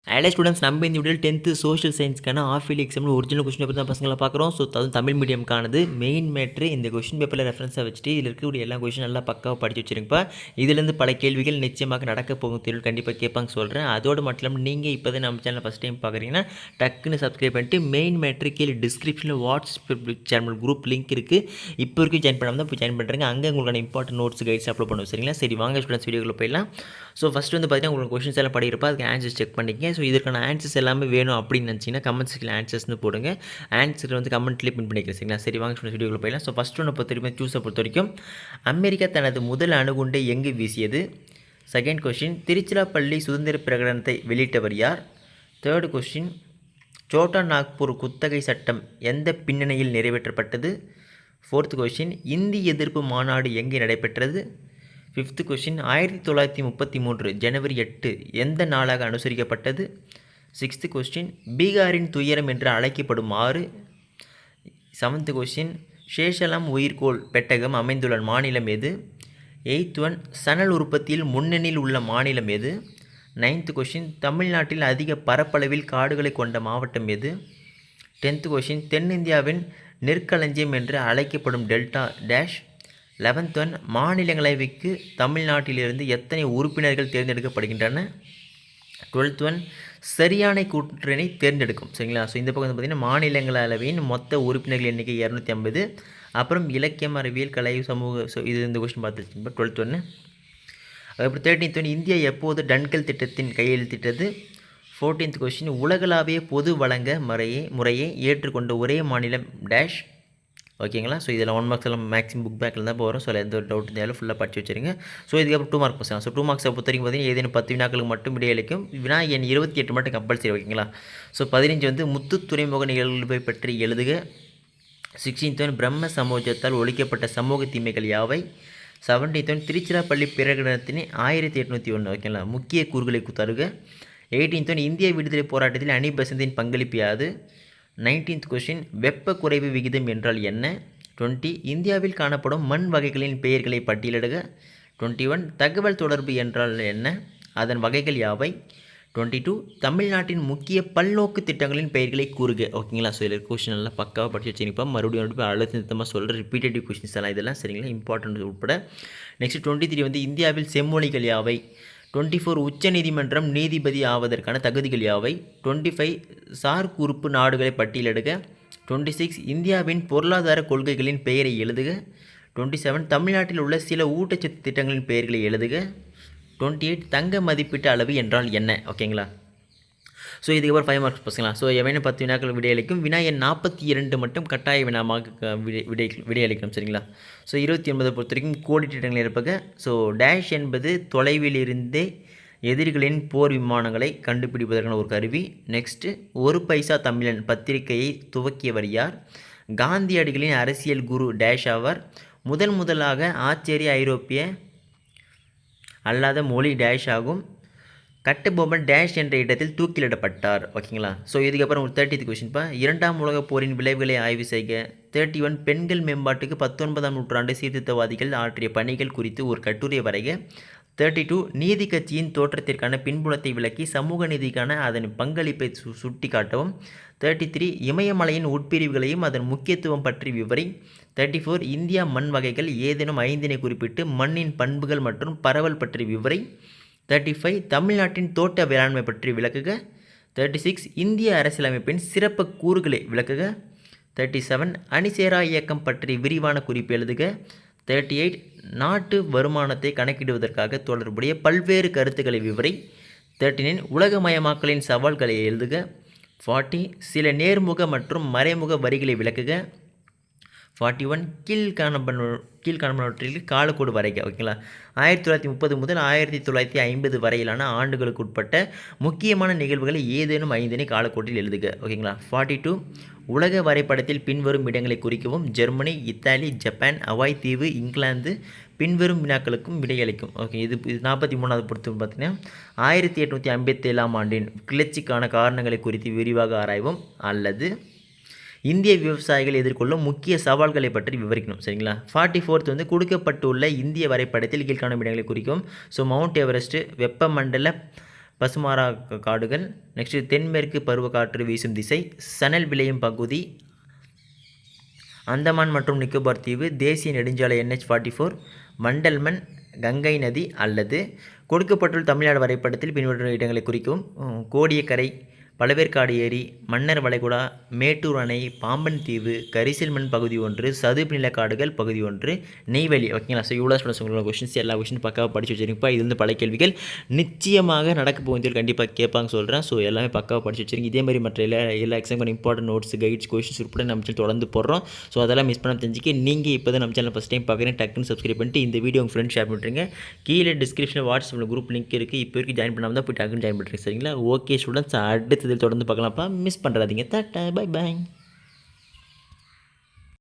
Hello students, நம்ம இந்த வீடியோவில் 10th சோஷியல் சயின்ஸ்க்கான ஆஃப் இயர்லி எக்ஸாமில் ஒரிஜினல் கொஸ்டின் பேப்பர் தான் பசங்களை பார்க்குறோம். ஸோ அதுவும் தமிழ் மீடியம்கானது மெயின் மேட்ரு இந்த கொஸ்டின் பேப்பரில் ரெஃபரன்ஸாக வச்சுட்டு இதில் இருக்கக்கூடிய எல்லா கொஸ்டின் நல்லா பக்காவாக படித்து வச்சுருங்கப்பா. இதுலேருந்து பல கேள்விகள் நிச்சயமாக நடக்க போகும் தேர்வு கண்டிப்பாக கேட்பாங்க சொல்கிறேன். அதோடு மட்டும் இல்லாமல் நீங்கள் இப்போ தான் நம்ம சேனல் ஃபஸ்ட் டைம் பார்க்குறீங்கன்னா டக்குன்னு சப்ஸ்கிரைப் பண்ணிட்டு மெயின் மேட்ரு கீழே டிஸ்கிரிப்ஷனில் வாட்ஸ்அப் சேனல் குரூப் லிங்க் இருக்குது. இப்போ வரைக்கும் ஜாயின் பண்ணாமல் தான் இப்போ ஜாயின் பண்ணுறேங்க. அங்கே உங்களுக்கான இம்பார்ட்டன்ட் நோட்ஸ் கைட்ஸ் அப்லோட் பண்ணுவோம். சரிங்களா? சரி, வாங்க ஸ்டூடெண்ட்ஸ் வீடியோக்குள்ளே போயிடலாம். ஸோ ஃபஸ்ட்டு வந்து பார்த்தீங்கன்னா உங்களுக்கு கொஸ்டின்ஸ் எல்லாம் படிக்கிறப்ப அதுக்கு ஆன்சர்ஸ் செக் பண்ணிக்கங்க. ஸோ இதற்கான ஆன்சர்ஸ் எல்லாமே வேணும் அப்படின்னு நினச்சிங்கன்னா கமெண்ட் செக்ஷனில் ஆன்சர்ஸ்னு போடுங்க. ஆன்சர் வந்து கமெண்ட்லேயே பின் பண்ணிக்கிறேன். சரிங்களா? சரி, வாங்க ஸ்டூடெண்ட்ஸ் வீடியோக்குள்ளே போயிடலாம். ஸோ ஃபஸ்ட் ஒன்று பொறுத்த வரைக்கும் சூஸை பொறுத்த வரைக்கும் அமெரிக்கா தனது முதல் அணுகுண்டை எங்கு வீசியது? செகண்ட் கொஸ்டின், திருச்சிராப்பள்ளி சுதந்திர பிரகடனத்தை வெளியிட்டவர் யார்? தேர்ட் கொஸ்டின், சோட்டா நாக்பூர் குத்தகை சட்டம் எந்த பின்னணியில் நிறைவேற்றப்பட்டது? ஃபோர்த் கொஸ்டின், இந்தி எதிர்ப்பு மாநாடு எங்கே நடைபெற்றது? ஃபிஃப்த் கொஸ்டின், 1933 ஜனவரி 8 எந்த நாளாக அனுசரிக்கப்பட்டது? சிக்ஸ்த் கொஸ்டின், பீகாரின் துயரம் என்று அழைக்கப்படும் ஆறு? செவன்த் கொஸ்டின், ஷேஷலம் உயிர்கோள் பெட்டகம் அமைந்துள்ள மாநிலம் எது? எயித் ஒன், சணல் உற்பத்தியில் முன்னணியில் உள்ள மாநிலம் எது? நைன்த் கொஸ்டின், தமிழ்நாட்டில் அதிக பரப்பளவில் காடுகளை கொண்ட மாவட்டம் எது? டென்த் கொஸ்டின், தென்னிந்தியாவின் நெற்களஞ்சியம் என்று அழைக்கப்படும் டெல்டா டேஷ்? 11th ஒன், மாநிலங்களவைக்கு தமிழ்நாட்டிலிருந்து எத்தனை உறுப்பினர்கள் தேர்ந்தெடுக்கப்படுகின்றன? 12th ஒன், சரியான கூட்டணி தேர்ந்தெடுக்கும். சரிங்களா? ஸோ இந்த பக்கம் வந்து பார்த்திங்கன்னா மாநிலங்களவையின் மொத்த உறுப்பினர்கள் எண்ணிக்கை 250. அப்புறம் இலக்கியம், அறிவியல், கலை, சமூக. ஸோ இது இந்த கொஸ்டின் பார்த்துருக்கீங்க. 12th ஒன்று. அதுக்கப்புறம் 13th ஒன், இந்தியா எப்போது டன்கல் திட்டத்தின் கையெழுத்திட்டது? 14th கொஸ்டின், உலகளாவிய பொது வழங்க முறையை ஏற்றுக்கொண்ட ஒரே மாநிலம் டேஷ்? ஓகேங்களா? ஸோ இதில் 1 மார்க்ஸ் எல்லாம் மேக்ஸிமம் புக் பேக்கில் தான் போகிறோம். ஸோ எந்த ஒரு டவுட் இருந்தாலும் ஃபுல்லாக படித்து வச்சுருங்க. ஸோ இதுக்கப்புறம் 2 மார்க் பசங்க. ஸோ 2 மார்க்ஸை பொறுத்த வரைக்கும் பார்த்தீங்கன்னா ஏதேனும் 10 வினாக்களுக்கு மட்டும் விடையளிக்கும். வினா எண் 28 மட்டும் கம்பல்சரி. ஓகேங்களா? ஸோ 15 வந்து முத்து துறைமுக நிகழ்வை பற்றி எழுதுக. 16th ஒன், பிரம்ம சமூகத்தால் ஒழிக்கப்பட்ட சமூக தீமைகள் யாவை? 17th one, Tiruchirappalli பிரகடனத்தின் 1801. ஓகேங்களா? முக்கிய கூறுகளை தருக. 18th ஒன், இந்திய விடுதலை போராட்டத்தில் அனி பெசந்தின் பங்களிப்பு யாது? 19th கொஸ்டின், வெப்ப குறைவு விகிதம் என்றால் என்ன? 20, இந்தியாவில் காணப்படும் மண் வகைகளின் பெயர்களை பட்டியலிடுக. 21, தகவல் தொடர்பு என்றால் என்ன? அதன் வகைகள் யாவை? 22, தமிழ்நாட்டின் முக்கிய பல்நோக்கு திட்டங்களின் பெயர்களை கூறுக. ஓகேங்களா? ஸோ இதில் கொஸ்டின் எல்லாம் பக்காவாக படித்து வச்சுருப்பா. மறுபடியும் அழுத்தமாக சொல்கிற ரிப்பீட்டேட்டிவ் கொஸ்டின்ஸ் எல்லாம் இதெல்லாம் சரிங்களா? இம்பார்ட்டன்ட் உட்பட. நெக்ஸ்ட் 23 வந்து இந்தியாவில் செம்மொழிகள் யாவை? 24, உச்ச நீதிமன்றம் நீதிபதி ஆவதற்கான தகுதிகள் யாவை? 25, சார்க் உறுப்பு நாடுகளை பட்டியலிடுக. 26, இந்தியாவின் பொருளாதார கொள்கைகளின் பெயரை எழுதுக. 27, தமிழ்நாட்டில் உள்ள சில ஊட்டச்சத்து திட்டங்களின் பெயர்களை எழுதுக. 28, தங்க மதிப்பீட்டு அளவு என்றால் என்ன? ஓகேங்களா? ஸோ இதுக்கப்புறம் 5 மார்க்ஸ் பசங்களா? ஸோ எவனும் 10 வினாக்கள் விடையளிக்கும். வினா எண் 42 மட்டும் கட்டாய வினாமாக விடையளிக்கும். சரிங்களா? ஸோ 29 பொறுத்த வரைக்கும் கோடி திட்டங்கள் இருப்பக. ஸோ டேஷ் என்பது தொலைவில் இருந்தே எதிரிகளின் போர் விமானங்களை கண்டுபிடிப்பதற்கான ஒரு கருவி. நெக்ஸ்ட்டு, ஒரு பைசா தமிழன் பத்திரிகையை துவக்கியவர் யார்? காந்தியடிகளின் அரசியல் குரு டேஷ் ஆவார். முதலாக ஆச்சரிய ஐரோப்பிய அல்லாத மொழி டேஷ் ஆகும். கட்டபொம்மன் டேஷ் என்ற இடத்தில் தூக்கிலிடப்பட்டார். ஓகேங்களா? ஸோ இதுக்கப்புறம் 30th கொஸ்டின்ப்பா, 2ஆம் உலகப் போரின் விளைவுகளை ஆய்வு செய்க. 31, பெண்கள் மேம்பாட்டுக்கு 19ஆம் நூற்றாண்டு சீர்திருத்தவாதிகள் ஆற்றிய பணிகள் குறித்து ஒரு கட்டுரை வரைக. 32, நீதி கட்சியின் தோற்றத்திற்கான பின்புலத்தை விளக்கி சமூக நீதிக்கான அதன் பங்களிப்பை சுட்டி காட்டவும். 33, இமயமலையின் உட்பிரிவுகளையும் அதன் முக்கியத்துவம் பற்றி விவரி. 34, இந்தியா மண் வகைகள் ஏதேனும் 5 குறிப்பிட்டு மண்ணின் பண்புகள் மற்றும் பரவல் பற்றி விவரி. 35, தமிழ்நாட்டின் தோட்ட வேளாண்மை பற்றி விளக்குக. 36, இந்திய அரசியலமைப்பின் சிறப்பு கூறுகளை விளக்குக. 37, அணிசேரா இயக்கம் பற்றி விரிவான குறிப்பு எழுதுக. 38, நாட்டு வருமானத்தை கணக்கிடுவதற்காக தொடர்புடைய பல்வேறு கருத்துக்களை விவரி. 39, உலகமயமாக்கலின் சவால்களை எழுதுக. 40, சில நேர்முக மற்றும் மறைமுக வரிகளை விளக்குக. 41, கீழ்காணப்பனவற்றில் காலக்கோடு வரைக. ஓகேங்களா? 1930 முதல் 1950 வரையிலான ஆண்டுகளுக்கு உட்பட்ட முக்கியமான நிகழ்வுகளை ஏதேனும் 5 காலக்கோட்டில் எழுதுக. ஓகேங்களா? 42, உலக வரைபடத்தில் பின்வரும் இடங்களை குறிக்கவும். ஜெர்மனி, இத்தாலி, ஜப்பான், ஹவாய் தீவு, இங்கிலாந்து. பின்வரும் வினாக்களுக்கும் விடையளிக்கும். ஓகே, இது 43வது பொறுத்து பார்த்தீங்கன்னா 1857ஆம் ஆண்டின் கிளர்ச்சிக்கான காரணங்களை குறித்து விரிவாக ஆராய்வோம். அல்லது இந்திய விவசாயிகள் எதிர்கொள்ளும் முக்கிய சவால்களை பற்றி விவரிக்கணும். சரிங்களா? 44th வந்து கொடுக்கப்பட்டுள்ள இந்திய வரைபடத்தில் கீழ்காணும் இடங்களை குறிக்கும். ஸோ மவுண்ட் எவரெஸ்ட்டு, வெப்பமண்டல பசுமாறா காடுகள். நெக்ஸ்ட்டு தென்மேற்கு பருவக்காற்று வீசும் திசை, சணல் விளையும் பகுதி, அந்தமான் மற்றும் நிக்கோபார் தீவு, தேசிய நெடுஞ்சாலை NH-44, வண்டல்மன், கங்கை நதி அல்லது கொடுக்கப்பட்டுள்ள தமிழ்நாடு வரைபடத்தில் பின்வரும் இடங்களை குறிக்கும். கோடியக்கரை, பழவேற்காடு ஏரி, மன்னர் வளைகுடா, மேட்டூர் அணை, பாம்பன் தீவு, கரிசல்மண் பகுதி 1, சதுப்பு நிலக்காடுகள் பகுதி 1, நெய்வேலி. ஓகேங்களா? ஸோ இவ்வளோ ஸ்டூடெண்ட்ஸ் உங்களோட கொஷின்ஸ் எல்லா கொஷின் பக்காவாக படிச்சு வச்சுருங்கப்பா. இது வந்து பல கேள்விகள் நிச்சயமாக நடக்க போகுது கண்டிப்பாக கேட்பாங்க சொல்கிறேன். ஸோ எல்லாமே பக்காவாக படிச்சு வச்சுருங்க. இதே மாதிரி மற்ற எல்லா எக்ஸாமுக்கும் இம்பார்ட்டன்ட் நோட்ஸ், கைட்ஸ், கொஷின்ஸ் உட்பட நம்ம சேனல் தொடர்ந்து போடுறோம். ஸோ அதெல்லாம் மிஸ் பண்ணாமல் தெரிஞ்சுக்க நீங்கள் இப்போ தான் நம்ம சேனல் ஃபஸ்ட் டைம் பார்க்குறேன், டக்குன்னு சப்ஸ்கிரைப் பண்ணிட்டு இந்த வீடியோ உங்கள் ஃப்ரெண்ட் ஷேர் பண்ணுறீங்க. கீழே டிஸ்கிரிப்ஷனில் வாட்ஸ்அப்பில் குரூப் லிங்க் இருக்குது. இப்போ வரைக்கும் ஜாயின் பண்ணாமல் தான் போய் டக்குன்னு ஜாயின் பண்ணுறீங்க. சரிங்களா? ஓகே ஸ்டூடெண்ட்ஸ், அடுத்ததில் தொடர்ந்து பார்க்கலாம்ப்பா. மிஸ் பண்ணுறாதீங்க. டாட்டா, பை பாய்.